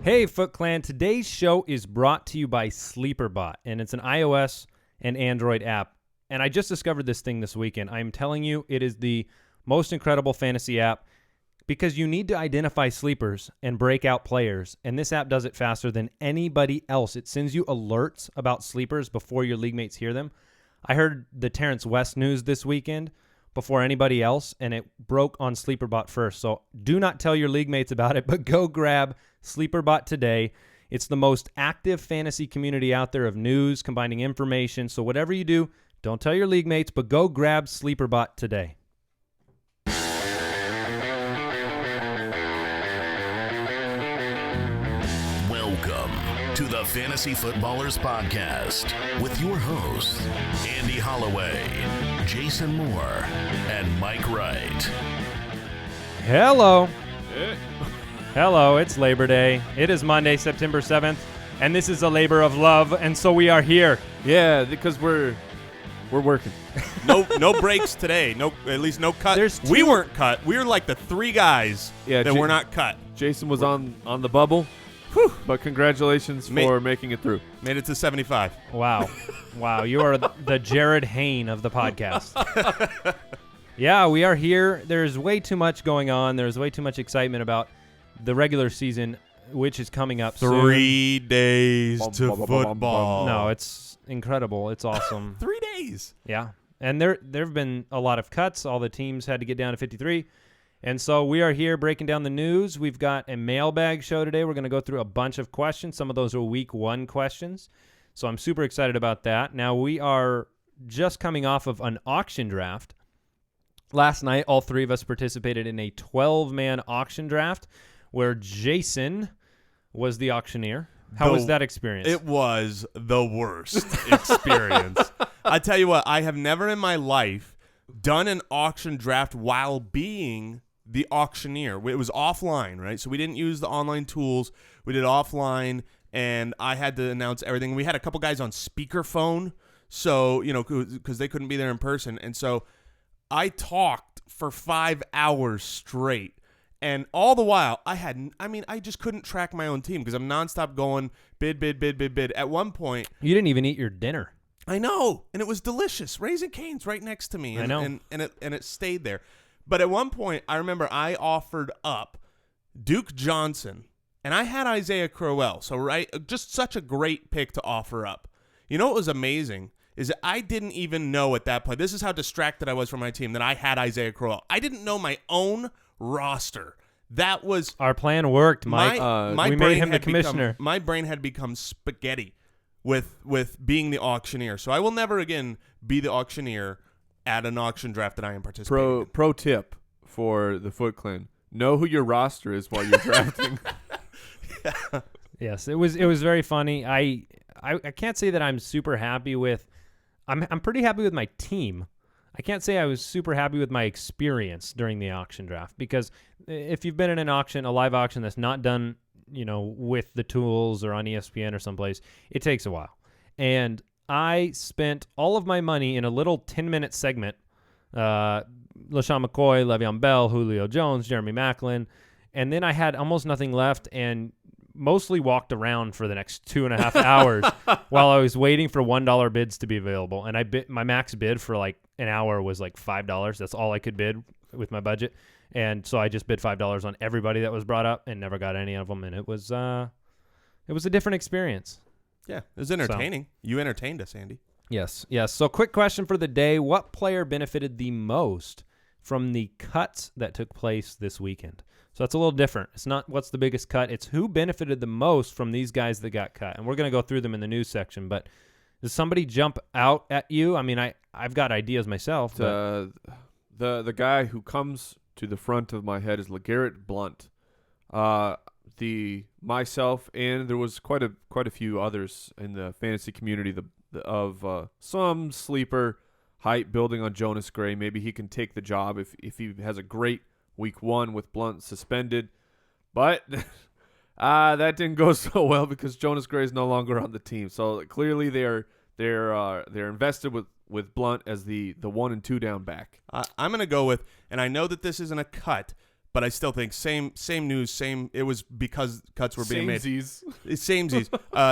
Hey, Foot Clan. Today's show is brought to you by Sleeperbot, and it's an iOS and Android app. And I just discovered this thing this weekend. I'm telling you, it is the most incredible fantasy app because you need to identify sleepers and break out players, and this app does it faster than anybody else. It sends you alerts about sleepers before your league mates hear them. I heard the Terrence West news this weekend before anybody else, and it broke on Sleeperbot first. So do not tell your league mates about it, but go grab Sleeperbot today. It's the most active fantasy community out there of news, combining information. So whatever you do, don't tell your league mates, but go grab Sleeperbot today. Welcome to the Fantasy Footballers Podcast with your hosts, Andy Holloway, Jason Moore, and Mike Wright. Hello. Hello, it's Labor Day. It is Monday, September 7th, and this is a labor of love, and so we are here. Yeah, because we're working. No breaks today. At least no cut. We weren't cut. We were like the three guys that were not cut. Jason was on the bubble. Whew. But congratulations for making it through. Made it to 75. Wow. Wow, you are the Jared Hayne of the podcast. Yeah, we are here. There's way too much going on. There's way too much excitement about the regular season, which is coming up soon. 3 days to football. No, it's incredible. It's awesome. 3 days. Yeah. And there have been a lot of cuts. All the teams had to get down to 53. And so we are here breaking down the news. We've got a mailbag show today. We're going to go through a bunch of questions. Some of those are week one questions. So I'm super excited about that. Now, we are just coming off of an auction draft. Last night, all three of us participated in a 12-man auction draft where Jason was the auctioneer. How was that experience? It was the worst experience. I tell you what, I have never in my life done an auction draft while being the auctioneer. It was offline, right? So we didn't use the online tools. We did offline, and I had to announce everything. We had a couple guys on speakerphone, so, because they couldn't be there in person. And so I talked for 5 hours straight. And all the while, I just couldn't track my own team because I'm nonstop going bid. At one point, you didn't even eat your dinner. I know, and it was delicious. Raising Cane's right next to me. And, I know, and it stayed there. But at one point, I remember I offered up Duke Johnson, and I had Isaiah Crowell. So just such a great pick to offer up. You know what was amazing is that I didn't even know at that point. This is how distracted I was from my team that I had Isaiah Crowell. I didn't know my own roster. That was our plan worked, Mike. We made him the commissioner. My brain had become spaghetti with being the auctioneer. So I will never again be the auctioneer at an auction draft that I am participating in. Pro tip for the Foot Clan: know who your roster is while you're drafting. Yeah. Yes, it was very funny. I can't say that I'm super happy with. I'm pretty happy with my team. I can't say I was super happy with my experience during the auction draft because if you've been in an auction, a live auction that's not done, with the tools or on ESPN or someplace, it takes a while. And I spent all of my money in a little 10-minute segment. LaShawn McCoy, Le'Veon Bell, Julio Jones, Jeremy Maclin, and then I had almost nothing left and mostly walked around for the next 2.5 hours while I was waiting for $1 bids to be available. And my max bid for like an hour was like $5. That's all I could bid with my budget. And so I just bid $5 on everybody that was brought up and never got any of them. And it was a different experience. Yeah, it was entertaining. So, you entertained us, Andy. Yes. So quick question for the day. What player benefited the most from the cuts that took place this weekend? So that's a little different. It's not what's the biggest cut. It's who benefited the most from these guys that got cut. And we're going to go through them in the news section. But does somebody jump out at you? I mean, I've got ideas myself. The guy who comes to the front of my head is LeGarrette Blount. Myself, and there was quite a few others in the fantasy community of some sleeper hype building on Jonas Gray. Maybe he can take the job if he has a great week one with Blount suspended. But that didn't go so well because Jonas Gray is no longer on the team. So clearly they're invested with Blount as the 1 and 2 down back. I'm going to go with, and I know that this isn't a cut, but I still think same news, it was because cuts were being made. Samesies. It's samesies.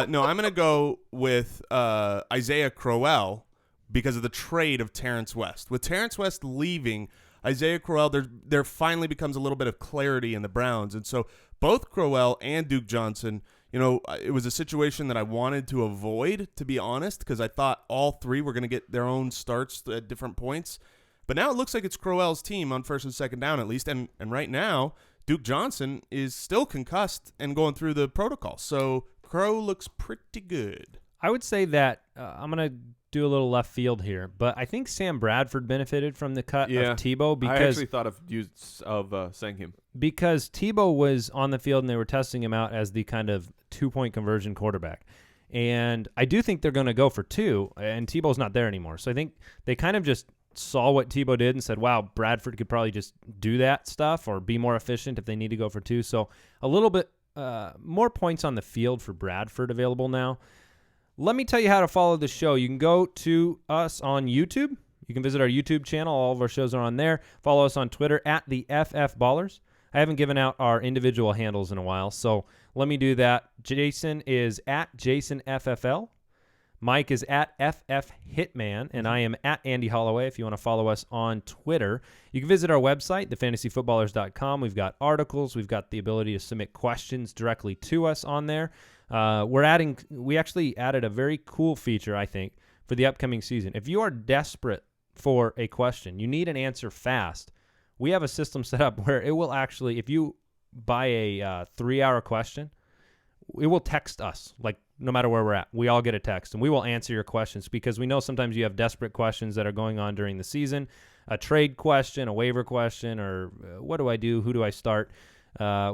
No, I'm going to go with Isaiah Crowell because of the trade of Terrence West. With Terrence West leaving, Isaiah Crowell, there finally becomes a little bit of clarity in the Browns. And so both Crowell and Duke Johnson, it was a situation that I wanted to avoid, to be honest, because I thought all three were going to get their own starts at different points. But now it looks like it's Crowell's team on first and second down at least. And right now, Duke Johnson is still concussed and going through the protocol. So Crow looks pretty good. I would say that I'm going to do a little left field here, but I think Sam Bradford benefited from the cut of Tebow because I actually thought of saying him because Tebow was on the field and they were testing him out as the kind of 2-point conversion quarterback. And I do think they're going to go for 2, and Tebow's not there anymore. So I think they kind of just saw what Tebow did and said, wow, Bradford could probably just do that stuff or be more efficient if they need to go for 2. So a little bit more points on the field for Bradford available now. Let me tell you how to follow the show. You can go to us on YouTube. You can visit our YouTube channel. All of our shows are on there. Follow us on Twitter at the FF Ballers. I haven't given out our individual handles in a while, so let me do that. Jason is at JasonFFL. Mike is at FF Hitman, and I am at Andy Holloway if you want to follow us on Twitter. You can visit our website, thefantasyfootballers.com. We've got articles. We've got the ability to submit questions directly to us on there. We actually added a very cool feature, I think, for the upcoming season. If you are desperate for a question, you need an answer fast, we have a system set up where it will actually, if you buy a 3-hour question, it will text us, like no matter where we're at. We all get a text, and we will answer your questions because we know sometimes you have desperate questions that are going on during the season, a trade question, a waiver question, or what do I do? Who do I start?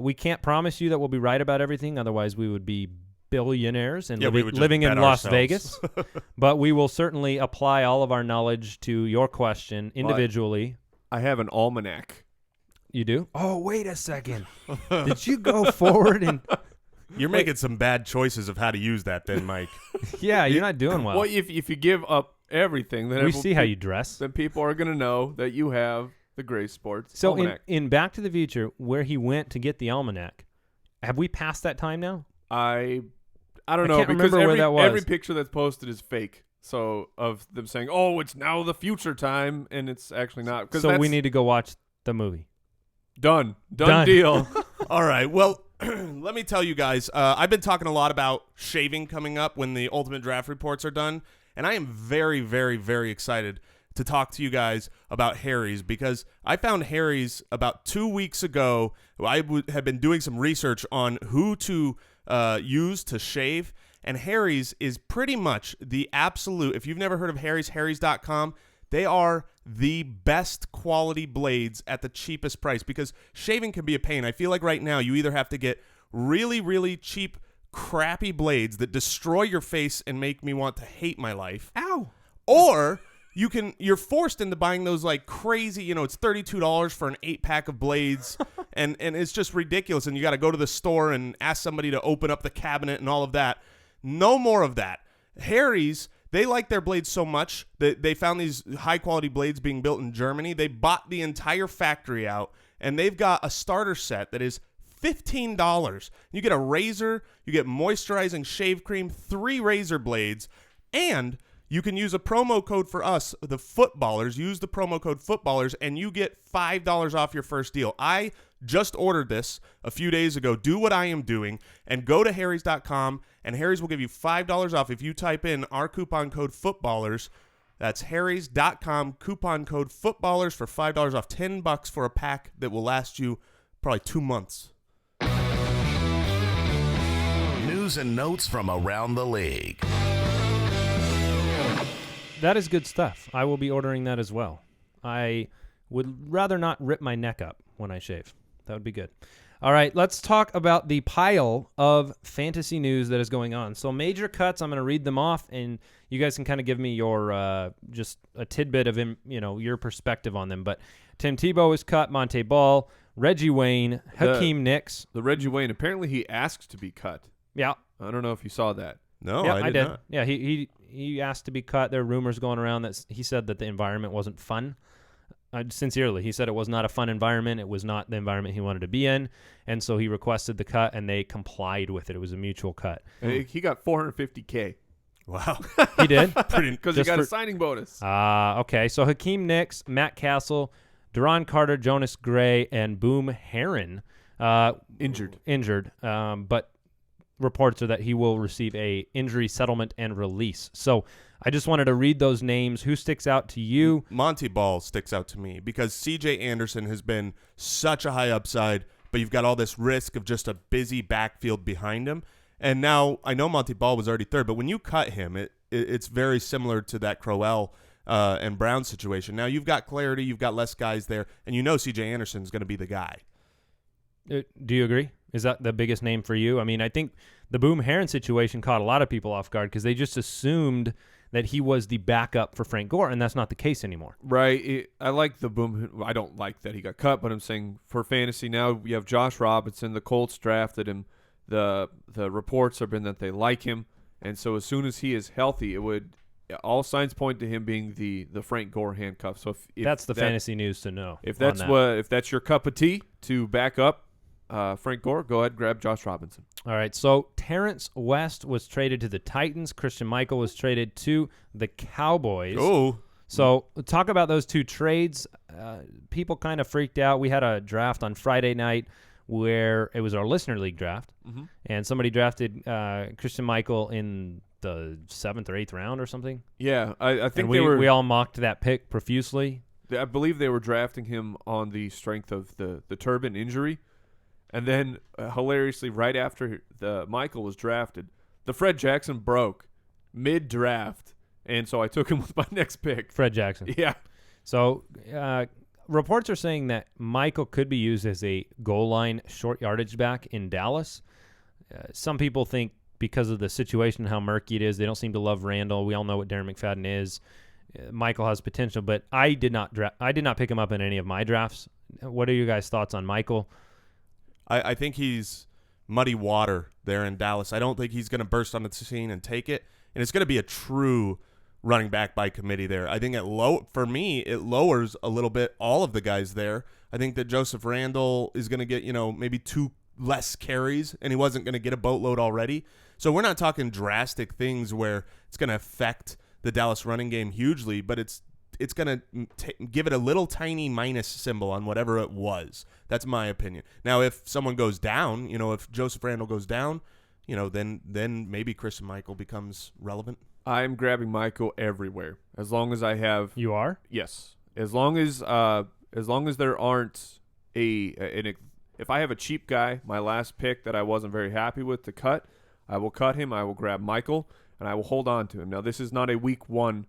We can't promise you that we'll be right about everything. Otherwise, we would be billionaires and living in Las Vegas. But we will certainly apply all of our knowledge to your question individually. I have an almanac. You do? Oh, wait a second. Did you go forward and... You're making some bad choices of how to use that then, Mike. Yeah, you're not doing well. Well, if you give up everything, then we see how you dress. Then people are going to know that you have the Gray Sports so almanac. In Back to the Future, where he went to get the almanac, have we passed that time now? I don't know, can't because remember where that was. every picture that's posted is fake. So of them saying, "Oh, it's now the future time," and it's actually not. So we need to go watch the movie. Done deal. All right. Well, let me tell you guys. I've been talking a lot about shaving coming up when the Ultimate Draft reports are done, and I am very, very, very excited to talk to you guys about Harry's because I found Harry's about 2 weeks ago. I had been doing some research on who to use to shave, and Harry's is pretty much the absolute. If you've never heard of Harry's, harrys.com, they are the best quality blades at the cheapest price because shaving can be a pain. I feel like right now you either have to get really, really cheap, crappy blades that destroy your face and make me want to hate my life. Ow. Or you're forced into buying those like crazy, it's $32 for an 8-pack of blades and it's just ridiculous. And you got to go to the store and ask somebody to open up the cabinet and all of that. No more of that. Harry's, they like their blades so much that they found these high-quality blades being built in Germany. They bought the entire factory out, and they've got a starter set that is $15. You get a razor, you get moisturizing shave cream, 3 razor blades, and you can use a promo code for us, the Footballers. Use the promo code Footballers, and you get $5 off your first deal. I just ordered this a few days ago. Do what I am doing and go to harrys.com, and Harry's will give you $5 off if you type in our coupon code Footballers. That's harrys.com, coupon code Footballers for $5 off, $10 for a pack that will last you probably 2 months. News and notes from around the league. That is good stuff. I will be ordering that as well. I would rather not rip my neck up when I shave. That would be good. All right, let's talk about the pile of fantasy news that is going on. So major cuts, I'm going to read them off, and you guys can kind of give me your just a tidbit of your perspective on them. But Tim Tebow is cut, Monte Ball, Reggie Wayne, Hakeem Nicks. The Reggie Wayne, apparently he asked to be cut. Yeah. I don't know if you saw that. No, yeah, I did not. Yeah, he asked to be cut. There are rumors going around that he said that the environment wasn't fun. sincerely. He said it was not a fun environment. It was not the environment he wanted to be in. And so he requested the cut, and they complied with it. It was a mutual cut. And he got $450K. Wow. He did? Because he got a signing bonus. Okay. So Hakeem Nicks, Matt Castle, Duron Carter, Jonas Gray, and Boom Herron injured. But reports are that he will receive a injury settlement and release. So I just wanted to read those names. Who sticks out to you? Monty Ball sticks out to me because C.J. Anderson has been such a high upside, but you've got all this risk of just a busy backfield behind him. And now I know Monty Ball was already third, but when you cut him, it's very similar to that Crowell and Brown situation. Now you've got clarity, you've got less guys there, and you know C.J. Anderson is going to be the guy. Do you agree? Is that the biggest name for you? I mean, I think the Boom Herron situation caught a lot of people off guard because they just assumed that he was the backup for Frank Gore, and that's not the case anymore. Right. I like the Boom. I don't like that he got cut, but I'm saying for fantasy now you have Josh Robinson. The Colts drafted him. The reports have been that they like him, and so as soon as he is healthy, all signs point to him being the Frank Gore handcuff. So if that's the fantasy news to know. If that's your cup of tea to back up Frank Gore, go ahead and grab Josh Robinson. All right, so Terrence West was traded to the Titans. Christian Michael was traded to the Cowboys. Oh. So talk about those two trades. People kind of freaked out. We had a draft on Friday night where it was our listener league draft, and somebody drafted Christian Michael in the 7th or 8th round or something. Yeah, I think and we all mocked that pick profusely. I believe they were drafting him on the strength of the Turbin injury. And then, hilariously, right after Michael was drafted, the Fred Jackson broke mid-draft, and so I took him with my next pick. Fred Jackson. Yeah. So reports are saying that Michael could be used as a goal line short yardage back in Dallas. Some people think because of the situation, how murky it is, they don't seem to love Randall. We all know what Darren McFadden is. Michael has potential, but I did not pick him up in any of my drafts. What are you guys' thoughts on Michael? I think he's muddy water there in Dallas. I don't think he's going to burst on the scene and take it, and it's going to be a true running back by committee there. I think for me, it lowers a little bit all of the guys there. I think that Joseph Randall is going to get, maybe 2 less carries, and he wasn't going to get a boatload already. So we're not talking drastic things where it's going to affect the Dallas running game hugely, but it's going to give it a little tiny minus symbol on whatever it was. That's my opinion. Now, if someone goes down, if Joseph Randall goes down, then maybe Christian Michael becomes relevant. I'm grabbing Michael everywhere as long as I have. You are? Yes. As long as there aren't if I have a cheap guy, my last pick that I wasn't very happy with to cut, I will cut him. I will grab Michael and I will hold on to him. Now, this is not a week 1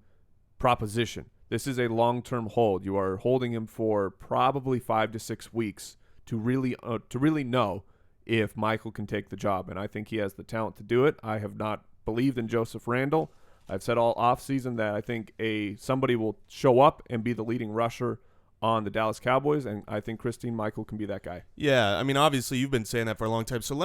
proposition. This is a long-term hold. You are holding him for probably 5 to 6 weeks to really know if Michael can take the job, and I think he has the talent to do it. I have not believed in Joseph Randall. I've said all offseason that I think somebody will show up and be the leading rusher on the Dallas Cowboys, and I think Christine Michael can be that guy. Yeah, I mean, obviously you've been saying that for a long time. So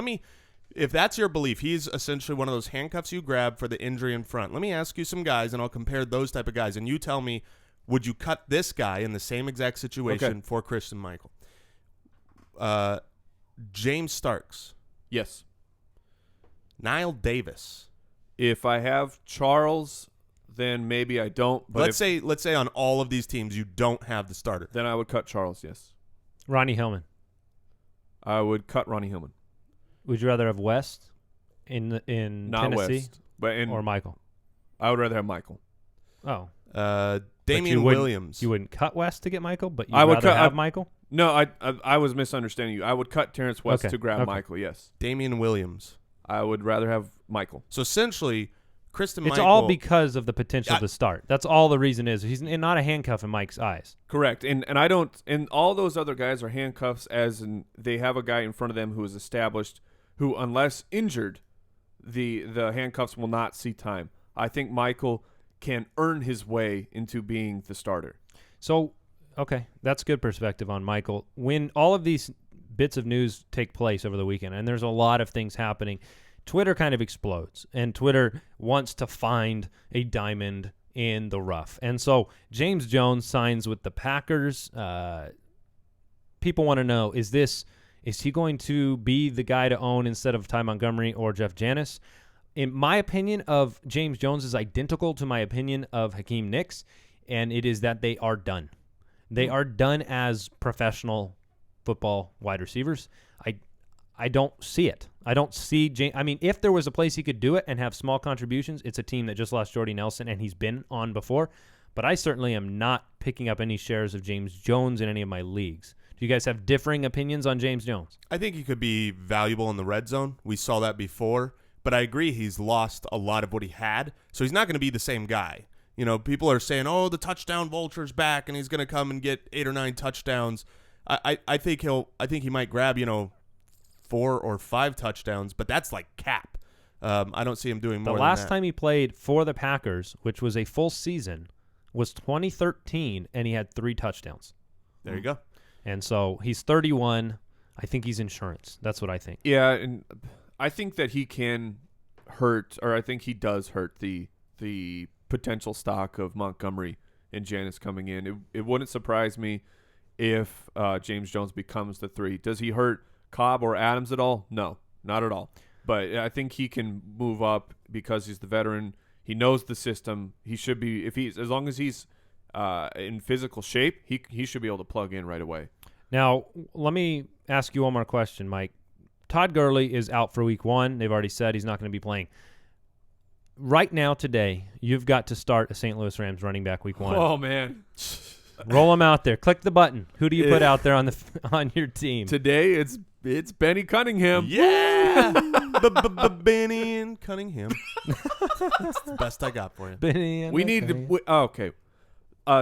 if that's your belief, he's essentially one of those handcuffs you grab for the injury in front. Let me ask you some guys, and I'll compare those type of guys, and you tell me, would you cut this guy in the same exact situation for Christian Michael? James Starks. Yes. Niall Davis. If I have Charles, then maybe I don't. But let's say on all of these teams you don't have the starter. Then I would cut Charles, yes. Ronnie Hillman. I would cut Ronnie Hillman. Would you rather have West in Not Tennessee West, or Michael? I would rather have Michael. Oh. Damian Williams. You wouldn't cut West to get Michael, but I would rather cut have Michael? No, I was misunderstanding you. I would cut Terrence West to grab Michael, yes. Damian Williams. I would rather have Michael. So essentially, Michael. It's all because of the potential to start. That's all the reason is. He's not a handcuff in Mike's eyes. Correct. And I don't – and all those other guys are handcuffs as in they have a guy in front of them who is established who, unless injured, the handcuffs will not see time. I think Michael can earn his way into being the starter. So, okay, that's good perspective on Michael. When all of these bits of news take place over the weekend, and there's a lot of things happening, Twitter kind of explodes, and Twitter wants to find a diamond in the rough. And so James Jones signs with the Packers. People want to know, is he going to be the guy to own instead of Ty Montgomery or Jeff Janis? In my opinion of James Jones is identical to my opinion of Hakeem Nicks, and it is that they are done. They are done as professional football wide receivers. I don't see it. I don't see if there was a place he could do it and have small contributions, it's a team that just lost Jordy Nelson, and he's been on before. But I certainly am not picking up any shares of James Jones in any of my leagues. Do you guys have differing opinions on James Jones? I think he could be valuable in the red zone. We saw that before. But I agree he's lost a lot of what he had. So he's not going to be the same guy. People are saying, oh, the touchdown vulture's back, and he's going to come and get 8 or 9 touchdowns. I think he might grab, 4 or 5 touchdowns, but that's like cap. I don't see him doing more than that. The last time he played for the Packers, which was a full season, was 2013, and he had 3 touchdowns. There you go. And so he's 31. I think he's insurance. That's what I think. Yeah, and I think that he can hurt, or I think he does hurt the potential stock of Montgomery and Janis coming in. It wouldn't surprise me if James Jones becomes the 3. Does he hurt Cobb or Adams at all? No, not at all. But I think he can move up because he's the veteran. He knows the system. He should be, as long as he's in physical shape, he should be able to plug in right away. Now, let me ask you one more question, Mike. Todd Gurley is out for week 1. They've already said he's not going to be playing. Right now, today, you've got to start a St. Louis Rams running back week 1. Oh, man. Roll him out there. Click the button. Who do you put out there on your team? Today, it's Benny Cunningham. Yeah! Benny and Cunningham. That's the best I got for you. Benny and we need to – okay.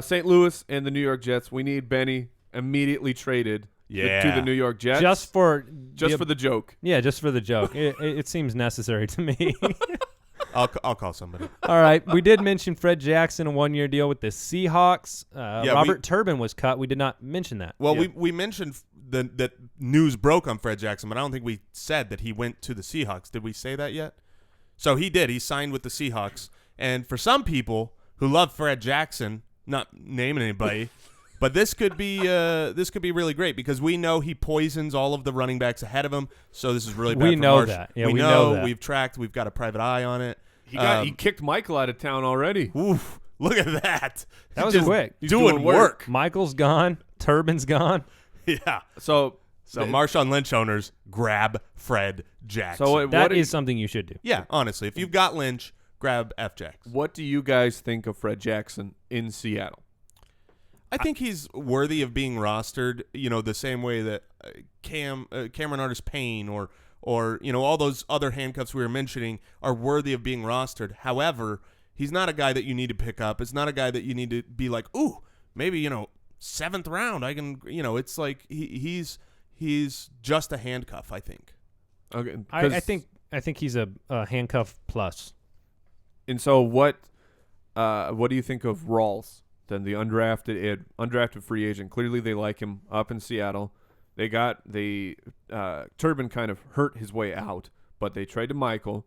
St. Louis and the New York Jets, we need Benny immediately traded to the New York Jets. Just for the joke. Yeah, just for the joke. It seems necessary to me. I'll call somebody. All right. We did mention Fred Jackson, a 1-year deal with the Seahawks. Robert Turbin was cut. We did not mention that. Well, we mentioned that news broke on Fred Jackson, but I don't think we said that he went to the Seahawks. Did we say that yet? So he did. He signed with the Seahawks. And for some people who love Fred Jackson, not naming anybody, but this could be really great because we know he poisons all of the running backs ahead of him. So this is really bad. We know that. Yeah, we know that. We've tracked. We've got a private eye on it. He kicked Michael out of town already. Oof, look at that. That was quick. He's doing work. Michael's gone. Turbin's gone. Yeah. So Marshawn Lynch owners grab Fred Jackson. So that is something you should do. Yeah, honestly, if you've got Lynch, grab F. Jackson. What do you guys think of Fred Jackson in Seattle? I think he's worthy of being rostered, the same way that Cameron Artis-Payne or all those other handcuffs we were mentioning are worthy of being rostered. However, he's not a guy that you need to pick up. It's not a guy that you need to be like, ooh, maybe, 7th round. I can, it's like he's just a handcuff, I think. Okay, I think he's a handcuff plus. And so what do you think of Rawls? Then the undrafted free agent. Clearly they like him up in Seattle. Turbin kind of hurt his way out, but they traded Michael,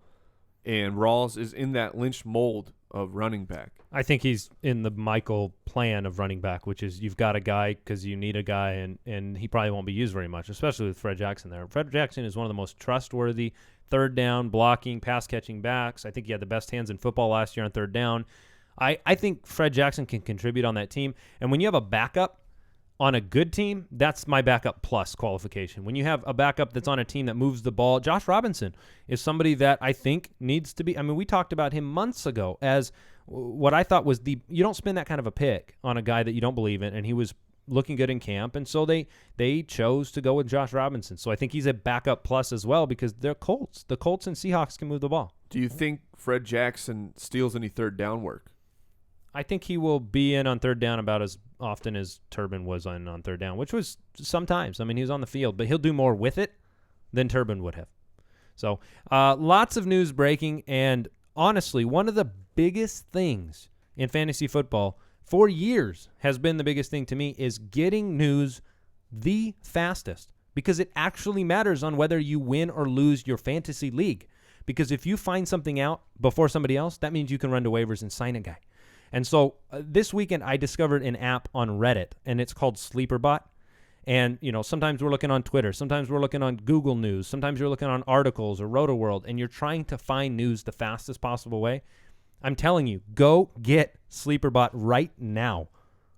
and Rawls is in that Lynch mold of running back. I think he's in the Michael plan of running back, which is you've got a guy because you need a guy, and he probably won't be used very much, especially with Fred Jackson there. Fred Jackson is one of the most trustworthy third down, blocking, pass-catching backs. I think he had the best hands in football last year on third down. I think Fred Jackson can contribute on that team. And when you have a backup on a good team, that's my backup plus qualification. When you have a backup that's on a team that moves the ball, Josh Robinson is somebody that I think needs to be. I mean, we talked about him months ago as what I thought was you don't spend that kind of a pick on a guy that you don't believe in, and he was looking good in camp, and so they chose to go with Josh Robinson. So I think he's a backup plus as well because they're Colts. The Colts and Seahawks can move the ball. Do you think Fred Jackson steals any third down work? I think he will be in on third down about as often as Turbin was on third down, which was sometimes. I mean, he was on the field, but he'll do more with it than Turbin would have. So lots of news breaking, and honestly, one of the biggest things in fantasy football for years has been the biggest thing to me is getting news the fastest because it actually matters on whether you win or lose your fantasy league. Because if you find something out before somebody else, that means you can run to waivers and sign a guy. And so this weekend I discovered an app on Reddit, and it's called Sleeperbot. And, sometimes we're looking on Twitter. Sometimes we're looking on Google News. Sometimes you're looking on articles or RotoWorld, and you're trying to find news the fastest possible way. I'm telling you, go get Sleeperbot right now.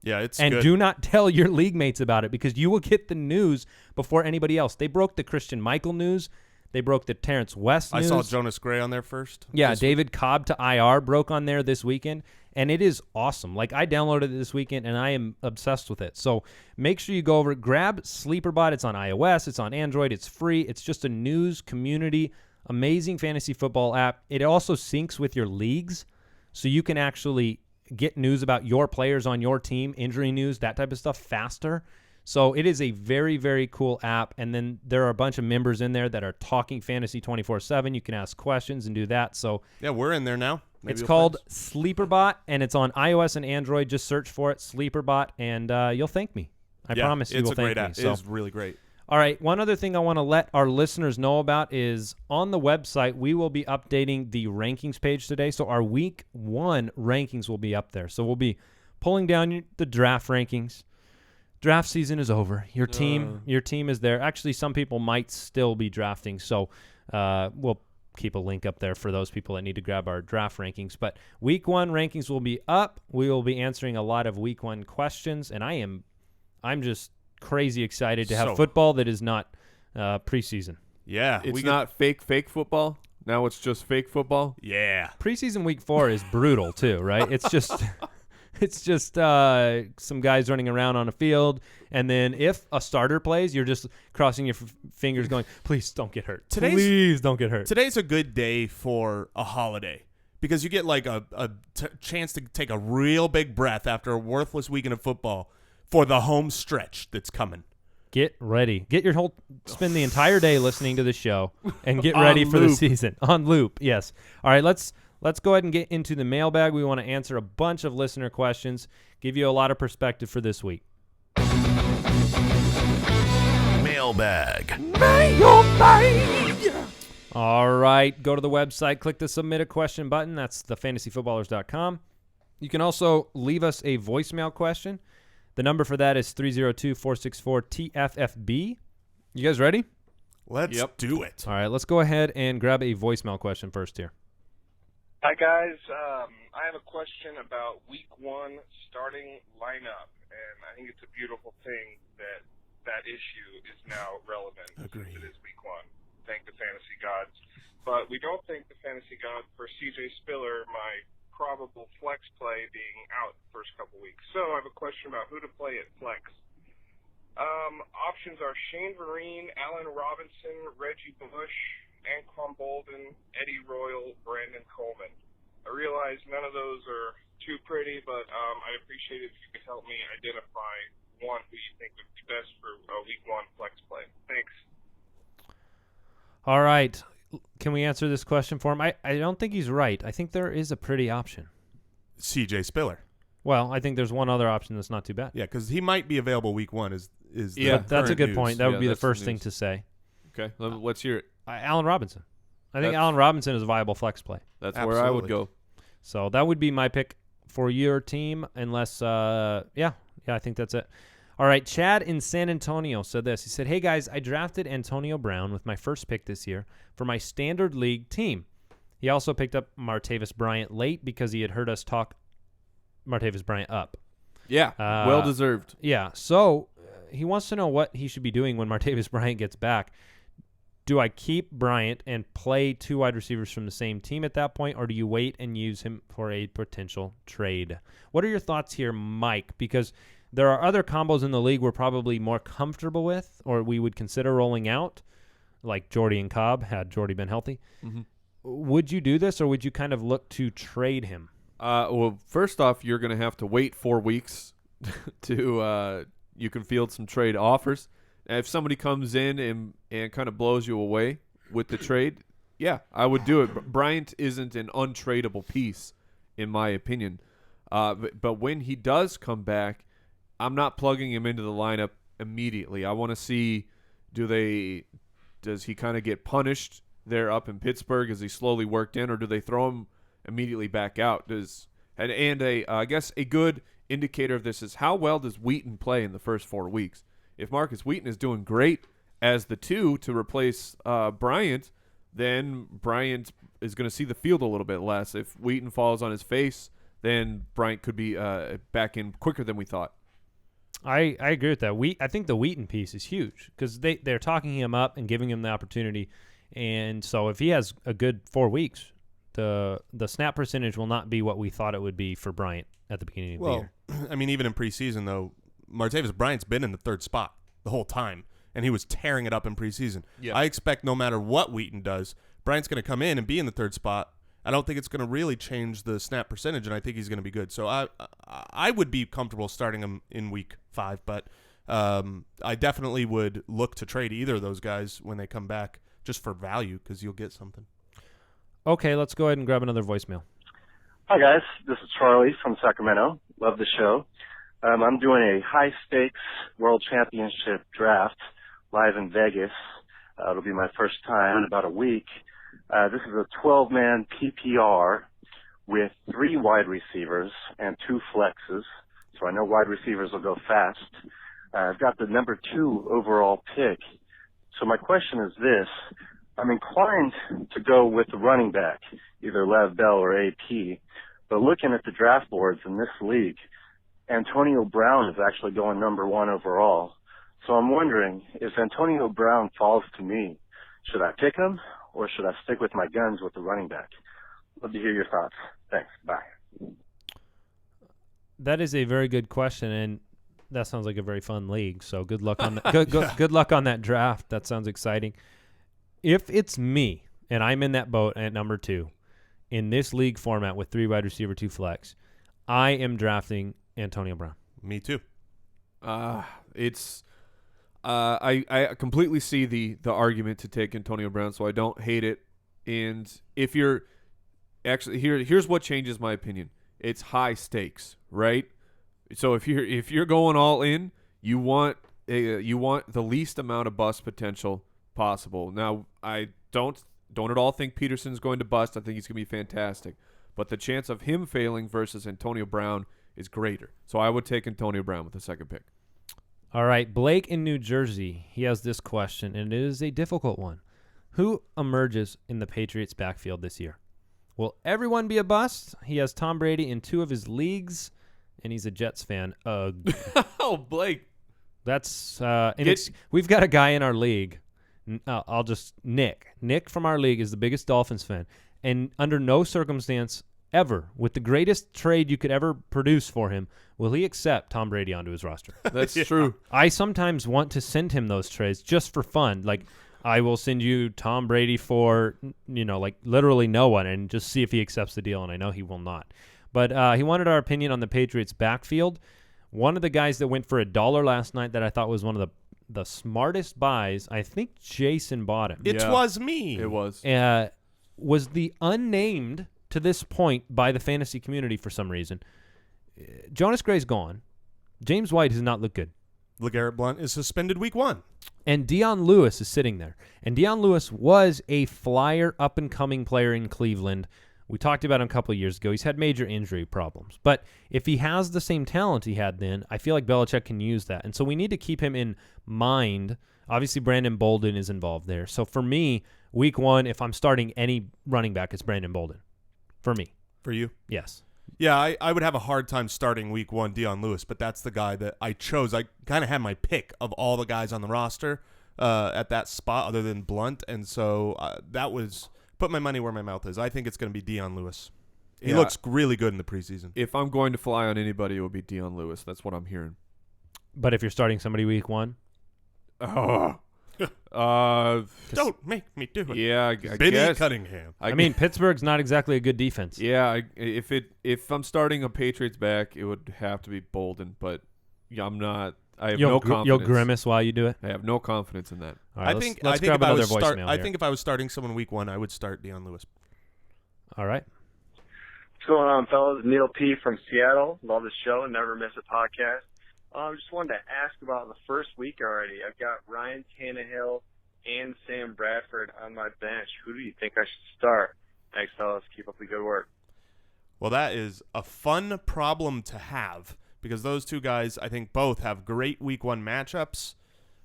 Yeah, it's and good. do not tell your league mates about it because you will get the news before anybody else. They broke the Christian Michael news. They broke the Terrence West news. I saw Jonas Gray on there first. Yeah, David Cobb to IR broke on there this weekend, and it is awesome. Like, I downloaded it this weekend, and I am obsessed with it. So make sure you go over, grab Sleeperbot. It's on iOS. It's on Android. It's free. It's just a news community, amazing fantasy football app. It also syncs with your leagues, so you can actually get news about your players on your team, injury news, that type of stuff faster. So it is a very, very cool app. And then there are a bunch of members in there that are talking fantasy 24/7. You can ask questions and do that. So yeah, we're in there now. Maybe it's called Sleeperbot, and it's on iOS and Android. Just search for it, Sleeperbot, and you'll thank me. I promise you will thank me. It's a great app. It is really great. All right, one other thing I want to let our listeners know about is on the website, we will be updating the rankings page today. So our week 1 rankings will be up there. So we'll be pulling down the draft rankings. Draft season is over. Your team is there. Actually, some people might still be drafting. So we'll keep a link up there for those people that need to grab our draft rankings. But week 1 rankings will be up. We will be answering a lot of week 1 questions. And I'm just crazy excited to have football that is not preseason. Yeah. It's not fake football. Now it's just fake football. Yeah. Preseason week 4 is brutal too, right? It's just some guys running around on a field, and then if a starter plays, you're just crossing your fingers going, please don't get hurt. Please don't get hurt. Today's a good day for a holiday because you get like a chance to take a real big breath after a worthless weekend of football for the home stretch that's coming. Get ready. Spend the entire day listening to the show and get ready for the season. On loop, yes. All right, let's go ahead and get into the mailbag. We want to answer a bunch of listener questions, give you a lot of perspective for this week. Mailbag. All right, go to the website, click the Submit a Question button. That's thefantasyfootballers.com. You can also leave us a voicemail question. The number for that is 302-464-TFFB. You guys ready? Let's do it. All right, let's go ahead and grab a voicemail question first here. Hi, guys. I have a question about Week 1 starting lineup, and I think it's a beautiful thing that issue is now relevant. Agreed. It is Week 1. Thank the fantasy gods. But we don't thank the fantasy gods for C.J. Spiller, my probable flex play, being out the first couple weeks. So I have a question about who to play at flex. Options are Shane Vereen, Allen Robinson, Reggie Bush, Anquan Bolden, Eddie Royal, Brandon Coleman. I realize none of those are too pretty, but I'd appreciate it if you could help me identify one who you think would be best for a Week 1 flex play. Thanks. All right. Can we answer this question for him? I don't think he's right. I think there is a pretty option. C.J. Spiller. Well, I think there's one other option that's not too bad. Yeah, because he might be available Week 1. That's a good news. point. That would be the first thing to say. Okay, let's hear it. Allen Robinson. I think Allen Robinson is a viable flex play. That's where I would go. So that would be my pick for your team, unless, I think that's it. All right, Chad in San Antonio said this. He said, hey, guys, I drafted Antonio Brown with my first pick this year for my standard league team. He also picked up Martavis Bryant late because he had heard us talk Martavis Bryant up. Yeah, well-deserved. Yeah, so he wants to know what he should be doing when Martavis Bryant gets back. Do I keep Bryant and play 2 wide receivers from the same team at that point, or do you wait and use him for a potential trade? What are your thoughts here, Mike? Because there are other combos in the league we're probably more comfortable with or we would consider rolling out, like Jordy and Cobb, had Jordy been healthy. Mm-hmm. Would you do this, or would you kind of look to trade him? Well, first off, you're going to have to wait 4 weeks to you can field some trade offers. And if somebody comes in and kind of blows you away with the trade, yeah, I would do it. Bryant isn't an untradeable piece, in my opinion. But when he does come back, I'm not plugging him into the lineup immediately. I want to see, does he kind of get punished there up in Pittsburgh as he slowly worked in, or do they throw him immediately back out? And I guess a good indicator of this is how well does Wheaton play in the first 4 weeks. If Marcus Wheaton is doing great as the 2 to replace Bryant, then Bryant is going to see the field a little bit less. If Wheaton falls on his face, then Bryant could be back in quicker than we thought. I agree with that. I think the Wheaton piece is huge because they're talking him up and giving him the opportunity. And so if he has a good 4 weeks, the snap percentage will not be what we thought it would be for Bryant at the beginning of the year. I mean, even in preseason, though, Martavis Bryant's been in the 3rd spot the whole time, and he was tearing it up in preseason. Yeah. I expect no matter what Wheaton does, Bryant's going to come in and be in the 3rd spot. I don't think it's going to really change the snap percentage, and I think he's going to be good. So I would be comfortable starting him in week 5, but I definitely would look to trade either of those guys when they come back just for value because you'll get something. Okay, let's go ahead and grab another voicemail. Hi, guys. This is Charlie from Sacramento. Love the show. I'm doing a high-stakes World Championship draft live in Vegas. It'll be my first time in about a week. This is a 12-man PPR with 3 wide receivers and 2 flexes, so I know wide receivers will go fast. I've got the number 2 overall pick. So my question is this. I'm inclined to go with the running back, either Lev Bell or AP, but looking at the draft boards in this league, Antonio Brown is actually going number 1 overall. So I'm wondering, if Antonio Brown falls to me, should I pick him or should I stick with my guns with the running back? Love to hear your thoughts. Thanks. Bye. That is a very good question, and that sounds like a very fun league. So good luck on that. Good luck on that draft. That sounds exciting. If it's me and I'm in that boat at number 2 in this league format with 3 wide receiver, 2 flex, I am drafting Antonio Brown. Me too. I completely see the argument to take Antonio Brown, so I don't hate it. And if you're actually here's what changes my opinion. It's high stakes, right? So if you're going all in, you want the least amount of bust potential possible. Now, I don't at all think Peterson's going to bust. I think he's going to be fantastic. But the chance of him failing versus Antonio Brown is greater. So I would take Antonio Brown with the 2nd pick. All right, Blake in New Jersey, he has this question, and it is a difficult one. Who emerges in the Patriots' backfield this year? Will everyone be a bust? He has Tom Brady in 2 of his leagues, and he's a Jets fan. Oh, Blake. That's we've got a guy in our league. Nick from our league is the biggest Dolphins fan, and under no circumstance ever, with the greatest trade you could ever produce for him, will he accept Tom Brady onto his roster. That's true. I sometimes want to send him those trades just for fun. Like, I will send you Tom Brady for, like literally no one and just see if he accepts the deal, and I know he will not. But he wanted our opinion on the Patriots' backfield. One of the guys that went for $1 last night that I thought was one of the smartest buys, I think Jason bought him. It was me. It was. Was the unnamed to this point by the fantasy community for some reason. Jonas Gray's gone. James White has not looked good. LeGarrette Blount is suspended week 1. And Deion Lewis is sitting there. And Deion Lewis was a flyer up-and-coming player in Cleveland. We talked about him a couple of years ago. He's had major injury problems. But if he has the same talent he had then, I feel like Belichick can use that. And so we need to keep him in mind. Obviously, Brandon Bolden is involved there. So for me, week 1, if I'm starting any running back, it's Brandon Bolden. For me. For you? Yes. Yeah, I would have a hard time starting week 1 Deion Lewis, but that's the guy that I chose. I kind of had my pick of all the guys on the roster at that spot other than Blunt, and so that was put my money where my mouth is. I think it's going to be Deion Lewis. He looks really good in the preseason. If I'm going to fly on anybody, it would be Deion Lewis. That's what I'm hearing. But if you're starting somebody week 1? Don't make me do it. Yeah, I Benny guess. Cunningham. I mean, Pittsburgh's not exactly a good defense. Yeah, if I'm starting a Patriots back, it would have to be Bolden, but I'm not. I have no confidence. You'll grimace while you do it? I have no confidence in that. All right, I think let's if grab I another was voicemail I here. think if I was starting someone week 1, I would start Deion Lewis. All right. What's going on, fellas? Neil P. from Seattle. Love the show. Never miss a podcast. I just wanted to ask about the first week already. I've got Ryan Tannehill and Sam Bradford on my bench. Who do you think I should start? Thanks, fellas. Keep up the good work. Well, that is a fun problem to have because those two guys, I think, both have great Week 1 matchups.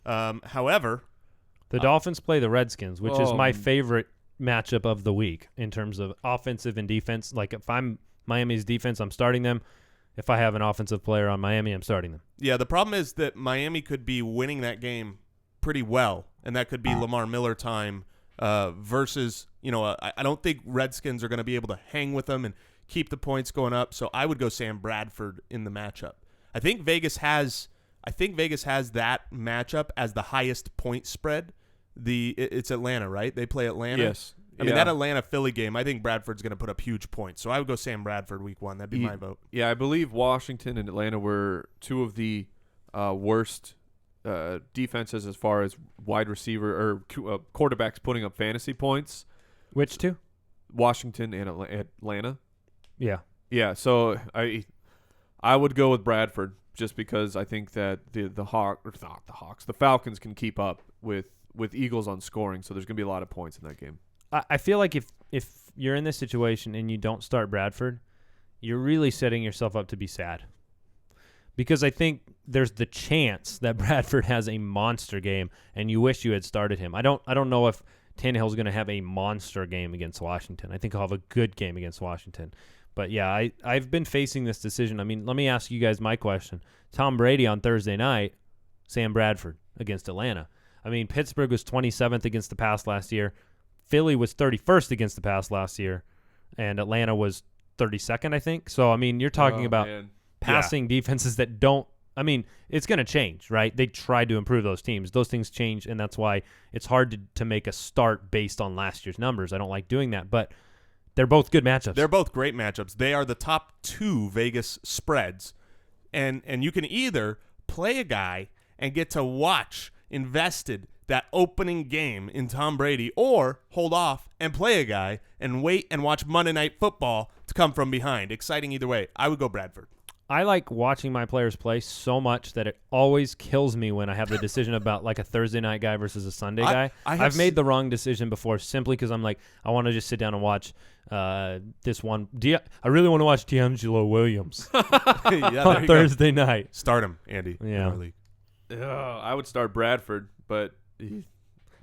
However, the Dolphins play the Redskins, which is my Oh. favorite matchup of the week in terms of offensive and defense. Like if I'm Miami's defense, I'm starting them. If I have an offensive player on Miami, I'm starting them. yeah, the problem is that Miami could be winning that game pretty well, and that could be Lamar Miller time versus, I don't think Redskins are going to be able to hang with them and keep the points going up. So I would go Sam Bradford in the matchup. I think Vegas has that matchup as the highest point spread. It's Atlanta, right? They play Atlanta. Yes. I mean, that Atlanta-Philly game, I think Bradford's going to put up huge points. So I would go Sam Bradford Week 1. That'd be my vote. Yeah, I believe Washington and Atlanta were two of the worst defenses as far as wide receiver or quarterbacks putting up fantasy points. Which two? Washington and Atlanta. Yeah. Yeah, so I would go with Bradford just because I think that the Falcons can keep up with Eagles on scoring, so there's going to be a lot of points in that game. I feel like if you're in this situation and you don't start Bradford, you're really setting yourself up to be sad. Because I think there's the chance that Bradford has a monster game and you wish you had started him. I don't know if Tannehill's going to have a monster game against Washington. I think he'll have a good game against Washington. But yeah, I've been facing this decision. I mean, let me ask you guys my question. Tom Brady on Thursday night, Sam Bradford against Atlanta. I mean, Pittsburgh was 27th against the pass last year. Philly was 31st against the pass last year. And Atlanta was 32nd, I think. So, I mean, you're talking about passing defenses that don't – I mean, it's going to change, right? They tried to improve those teams. Those things change, and that's why it's hard to make a start based on last year's numbers. I don't like doing that, but they're both good matchups. They're both great matchups. They are the top 2 Vegas spreads. And you can either play a guy and get to watch invested that opening game in Tom Brady, or hold off and play a guy and wait and watch Monday Night Football to come from behind. Exciting either way. I would go Bradford. I like watching my players play so much that it always kills me when I have the decision about like a Thursday night guy versus a Sunday guy. I've made the wrong decision before simply because I'm like, I want to just sit down and watch this one. I really want to watch D'Angelo Williams on Thursday night. Start him, Andy. Yeah. I would start Bradford, but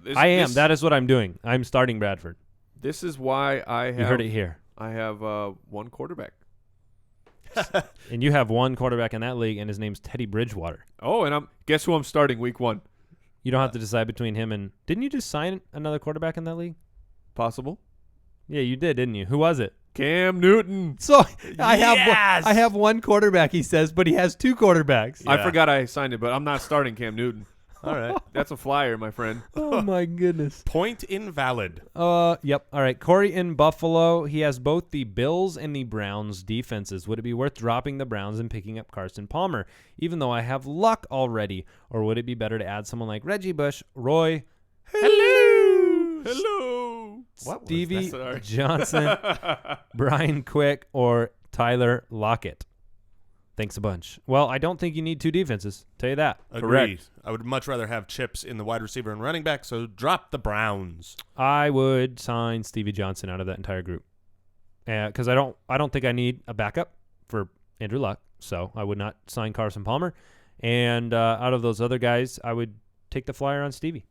that is what I'm doing. I'm starting Bradford. This is why I have. You heard it here. I have one quarterback. And you have one quarterback in that league, and his name's Teddy Bridgewater. Oh, and guess who I'm starting Week 1? You don't have to decide between him and. Didn't you just sign another quarterback in that league? Possible. Yeah, you did, didn't you? Who was it? Cam Newton. So I have one quarterback, he says, but he has 2 quarterbacks. I forgot I signed it, but I'm not starting Cam Newton. All right. That's a flyer, my friend. Oh, my goodness. Point invalid. Yep. All right. Corey in Buffalo. He has both the Bills and the Browns defenses. Would it be worth dropping the Browns and picking up Carson Palmer, even though I have Luck already? Or would it be better to add someone like Reggie Bush, Roy, Hello. Stevie Johnson, Brian Quick, or Tyler Lockett? Thanks a bunch. Well, I don't think you need 2 defenses. Tell you that. Agreed. Correct. I would much rather have chips in the wide receiver and running back, so drop the Browns. I would sign Stevie Johnson out of that entire group because I don't think I need a backup for Andrew Luck, so I would not sign Carson Palmer. And out of those other guys, I would take the flyer on Stevie.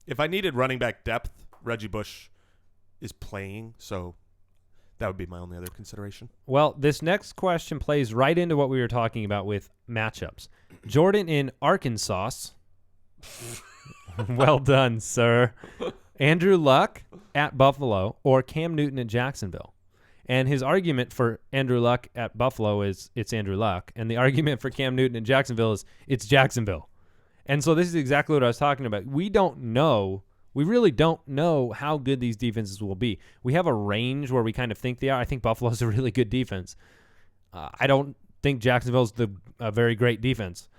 If I needed running back depth, Reggie Bush is playing, so that would be my only other consideration. Well, this next question plays right into what we were talking about with matchups. Jordan in Arkansas. Well done, sir. Andrew Luck at Buffalo or Cam Newton at Jacksonville. And his argument for Andrew Luck at Buffalo is it's Andrew Luck. And the argument for Cam Newton at Jacksonville is it's Jacksonville. And so this is exactly what I was talking about. We really don't know how good these defenses will be. We have a range where we kind of think they are. I think Buffalo's a really good defense. I don't think Jacksonville's a very great defense.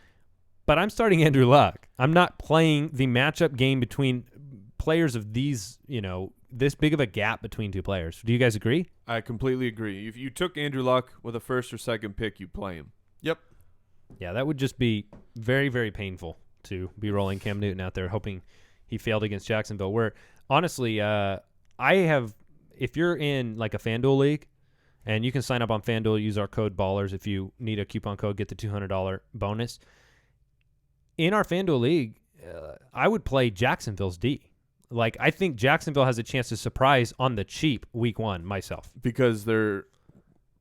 But I'm starting Andrew Luck. I'm not playing the matchup game between players of these, this big of a gap between 2 players. Do you guys agree? I completely agree. If you took Andrew Luck with a first or second pick, you play him. Yep. Yeah, that would just be very, very painful to be rolling Cam Newton out there hoping he failed against Jacksonville. Where, honestly, if you're in like a FanDuel league, And you can sign up on FanDuel, use our code BALLERS. If you need a coupon code, get the $200 bonus. In our FanDuel league, I would play Jacksonville's D. Like, I think Jacksonville has a chance to surprise on the cheap week 1 myself. Because they're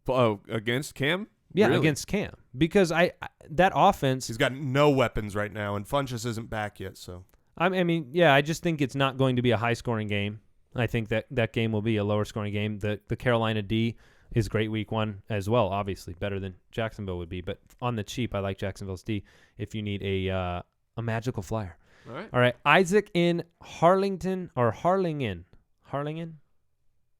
against Cam? Yeah, Really? against Cam. Because that offense... He's got no weapons right now, and Funchess isn't back yet, so... I just think it's not going to be a high-scoring game. I think that game will be a lower-scoring game. The Carolina D is great week 1 as well, obviously, better than Jacksonville would be. But on the cheap, I like Jacksonville's D if you need a magical flyer. All right. Isaac in Harlingen.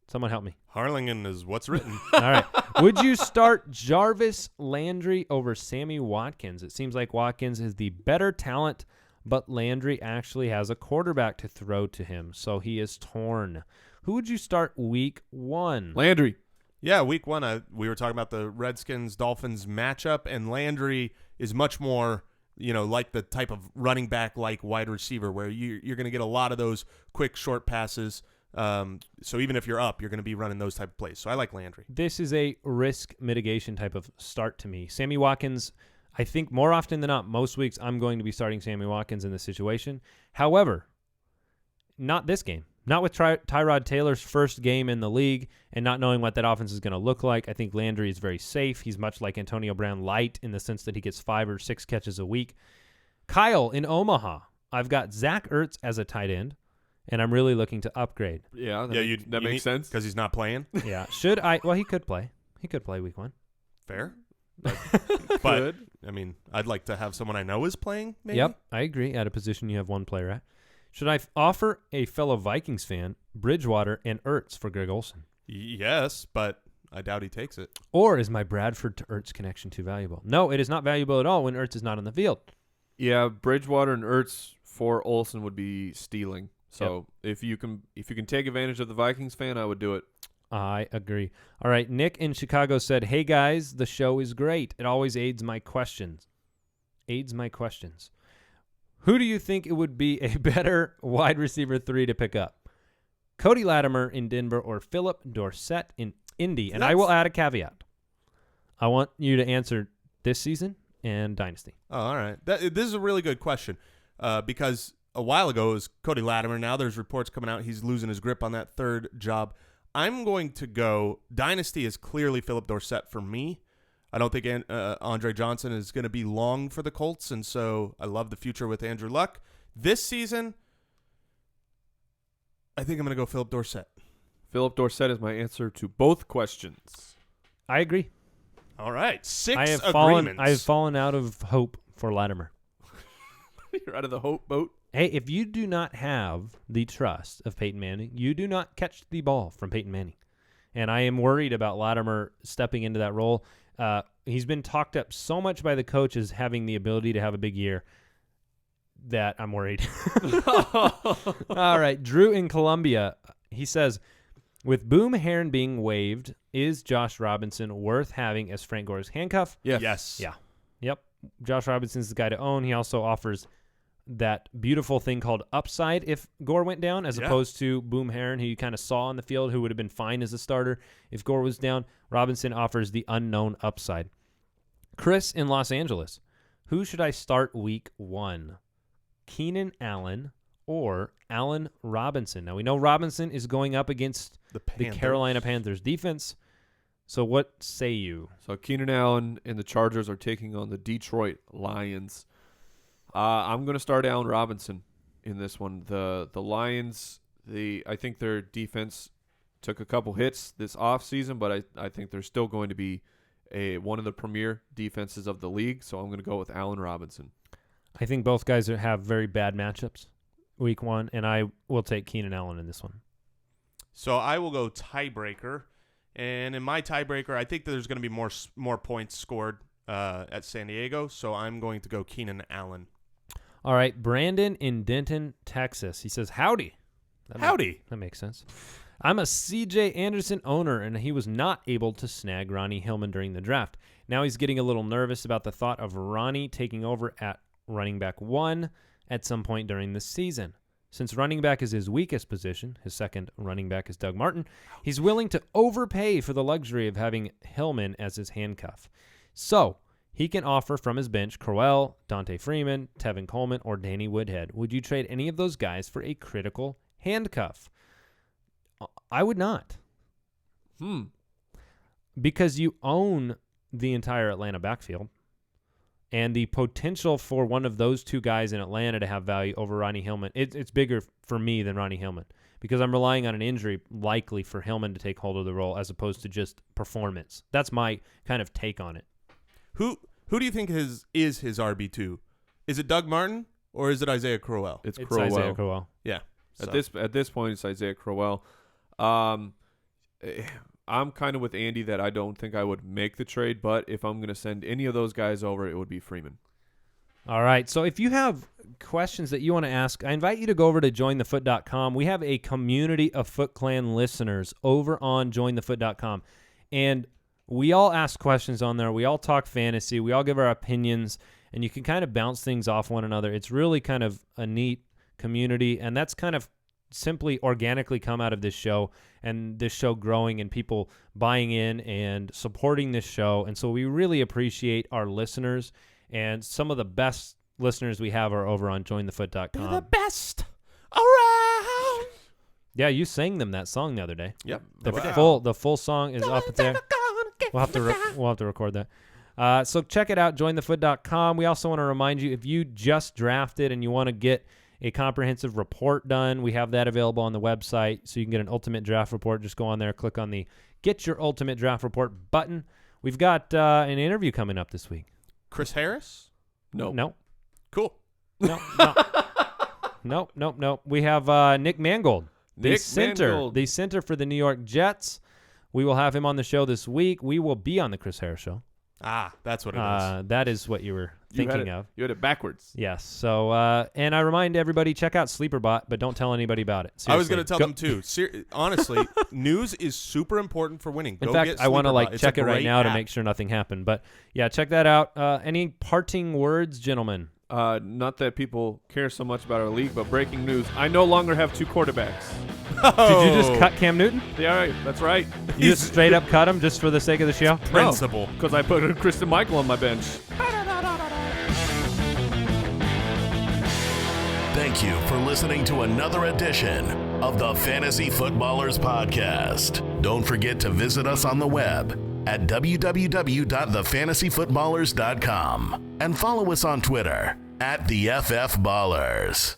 Someone help me. Harlingen is what's written. All right. Would you start Jarvis Landry over Sammy Watkins? It seems like Watkins is the better talent, but Landry actually has a quarterback to throw to him, so he is torn. Who would you start week 1? Landry. Yeah, week 1, we were talking about the Redskins-Dolphins matchup, and Landry is much more, like the type of running back like wide receiver where you're going to get a lot of those quick, short passes. So even if you're up, you're going to be running those type of plays. So I like Landry. This is a risk mitigation type of start to me. Sammy Watkins, I think more often than not, most weeks I'm going to be starting Sammy Watkins in this situation. However, not this game. Not with Tyrod Taylor's first game in the league and not knowing what that offense is going to look like. I think Landry is very safe. He's much like Antonio Brown light in the sense that he gets 5 or 6 catches a week. Kyle in Omaha. I've got Zach Ertz as a tight end, and I'm really looking to upgrade. Yeah, that makes sense. Because he's not playing? Yeah. Should I? Well, he could play. He could play week 1. Fair. But I'd like to have someone I know is playing, maybe? Yep, I agree. At a position you have one player at. Should I offer a fellow Vikings fan Bridgewater and Ertz for Greg Olsen? Yes, but I doubt he takes it. Or is my Bradford to Ertz connection too valuable? No, it is not valuable at all when Ertz is not on the field. Yeah, Bridgewater and Ertz for Olsen would be stealing. So if you can take advantage of the Vikings fan, I would do it. I agree. All right, Nick in Chicago said, "Hey guys, the show is great. It always aids my questions. Who do you think it would be a better wide receiver 3 to pick up? Cody Latimer in Denver or Philip Dorsett in Indy?" And I will add a caveat. I want you to answer this season and Dynasty. Oh, all right. This is a really good question because a while ago it was Cody Latimer. Now there's reports coming out he's losing his grip on that third job. I'm going to go Dynasty is clearly Philip Dorsett for me. I don't think Andre Johnson is going to be long for the Colts, and so I love the future with Andrew Luck. This season, I think I'm going to go Philip Dorsett. Philip Dorsett is my answer to both questions. I agree. All right. 6 I have agreements. fallen out of hope for Latimer. You're out of the hope boat. Hey, if you do not have the trust of Peyton Manning, you do not catch the ball from Peyton Manning. And I am worried about Latimer stepping into that role. He's been talked up so much by the coach as having the ability to have a big year that I'm worried. All right. Drew in Columbia, he says, with Boom Herron being waived, is Josh Robinson worth having as Frank Gore's handcuff? Yes. Yeah. Yep. Josh Robinson's the guy to own. He also offers that beautiful thing called upside if Gore went down, as opposed to Boom Herron, who you kind of saw on the field, who would have been fine as a starter if Gore was down. Robinson offers the unknown upside. Chris in Los Angeles, who should I start week 1? Keenan Allen or Allen Robinson? Now, we know Robinson is going up against the Carolina Panthers defense. So what say you? So Keenan Allen and the Chargers are taking on the Detroit Lions. I'm going to start Allen Robinson in this one. The Lions, I think their defense took a couple hits this offseason, but I think they're still going to be one of the premier defenses of the league, so I'm going to go with Allen Robinson. I think both guys have very bad matchups week 1, and I will take Keenan Allen in this one. So I will go tiebreaker, and in my tiebreaker, I think that there's going to be more points scored at San Diego, so I'm going to go Keenan Allen. All right, Brandon in Denton, Texas. He says, howdy. That makes sense. I'm a C.J. Anderson owner, and he was not able to snag Ronnie Hillman during the draft. Now he's getting a little nervous about the thought of Ronnie taking over at running back 1 at some point during the season. Since running back is his weakest position, his second running back is Doug Martin, he's willing to overpay for the luxury of having Hillman as his handcuff. So he can offer from his bench Crowell, Dante Freeman, Tevin Coleman, or Danny Woodhead. Would you trade any of those guys for a critical handcuff? I would not. Because you own the entire Atlanta backfield. And the potential for one of those two guys in Atlanta to have value over Ronnie Hillman, it's bigger for me than Ronnie Hillman because I'm relying on an injury likely for Hillman to take hold of the role as opposed to just performance. That's my kind of take on it. Who do you think is his RB2? Is it Doug Martin or is it Isaiah Crowell? It's It's Crowell. Isaiah Crowell. Yeah. At this point, it's Isaiah Crowell. I'm kind of with Andy that I don't think I would make the trade, but if I'm going to send any of those guys over, it would be Freeman. All right. So if you have questions that you want to ask, I invite you to go over to jointhefoot.com. We have a community of Foot Clan listeners over on jointhefoot.com. And we all ask questions on there. We all talk fantasy. We all give our opinions. And you can kind of bounce things off one another. It's really kind of a neat community. And that's kind of simply organically come out of this show and this show growing and people buying in and supporting this show. And so we really appreciate our listeners, and some of the best listeners we have are over on jointhefoot.com. They're the best around. Yeah, you sang them that song the other day. Yep. The full song is up there. We'll have to record that. So check it out, jointhefoot.com. We also want to remind you, if you just drafted and you want to get a comprehensive report done, we have that available on the website, so you can get an ultimate draft report. Just go on there, click on the Get Your Ultimate Draft Report button. We've got an interview coming up this week. Chris Harris? No. Cool. No. Nope. We have Nick Mangold, the center for the New York Jets. We will have him on the show this week. We will be on the Chris Harris Show. Ah, that's what it is. That is what you were thinking of. You had it backwards. Yes. So, and I remind everybody, check out Sleeperbot, but don't tell anybody about it. Seriously. I was going to tell them too. Honestly, news is super important for winning. In fact, I want to check it right now to make sure nothing happened. But yeah, check that out. Any parting words, gentlemen? Not that people care so much about our league, but breaking news: I no longer have two quarterbacks. Did you just cut Cam Newton? Yeah, that's right. You just straight up cut him just for the sake of the show? Principle. Because I put Kristen Michael on my bench. Thank you for listening to another edition of the Fantasy Footballers Podcast. Don't forget to visit us on the web at www.thefantasyfootballers.com and follow us on Twitter @TheFFBallers.